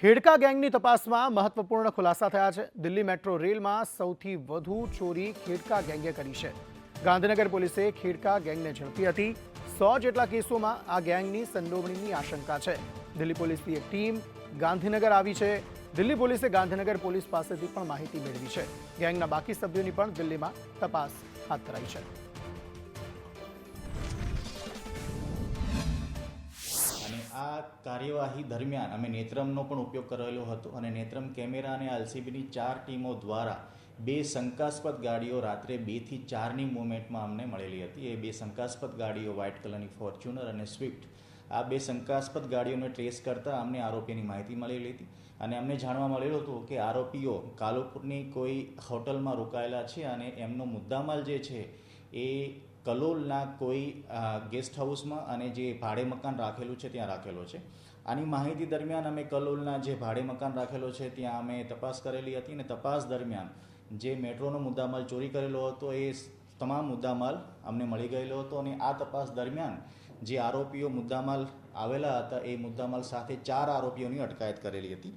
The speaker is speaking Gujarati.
ખેડકા ગેંગની તપાસમાં મહત્વપૂર્ણ ખુલાસા થયા છે। દિલ્હી મેટ્રો રેલમાં સૌથી વધુ ચોરી ખેડકા ગેંગે કરી છે। ગાંધીનગર પોલીસે ખેડકા ગેંગને ઝડપી હતી। 100 જેટલા કેસોમાં આ ગેંગની સંડોવણીની આશંકા છે। દિલ્હી પોલીસની એક ટીમ ગાંધીનગર આવી છે। દિલ્હી પોલીસે ગાંધીનગર પોલીસ પાસેથી પણ માહિતી મેળવી છે। ગેંગના બાકી સભ્યોની પણ દિલ્હીમાં તપાસ હાથ ધરાઈ છે। આ કાર્યવાહી દરમિયાન અમે નેત્રમનો પણ ઉપયોગ કરેલો હતો અને નેત્રમ કેમેરા અને એલસીબીની 4 ટીમો દ્વારા 2 શંકાસ્પદ ગાડીઓ રાત્રે 2 થી 4ની મૂવમેન્ટમાં અમને મળેલી હતી। એ 2 શંકાસ્પદ ગાડીઓ વ્હાઇટ કલરની ફોર્ચ્યુનર અને સ્વિફ્ટ, આ 2 શંકાસ્પદ ગાડીઓને ટ્રેસ કરતાં અમને આરોપીની માહિતી મળેલી હતી અને અમને જાણવા મળેલું હતું કે આરોપીઓ કાલુપુરની કોઈ હોટલમાં રોકાયેલા છે અને એમનો મુદ્દામાલ જે છે એ કલોલના કોઈ ગેસ્ટ હાઉસમાં અને જે ભાડે મકાન રાખેલું છે ત્યાં રાખેલો છે। આની માહિતી દરમિયાન અમે કલોલના જે ભાડે મકાન રાખેલો છે ત્યાં અમે તપાસ કરેલી હતી અને તપાસ દરમિયાન જે મેટ્રોનો મુદ્દામાલ ચોરી કરેલો હતો એ તમામ મુદ્દામાલ અમને મળી ગયેલો હતો અને આ તપાસ દરમિયાન જે આરોપીઓ મુદ્દામાલ આવેલા હતા એ મુદ્દામાલ સાથે 4 આરોપીઓની અટકાયત કરેલી હતી।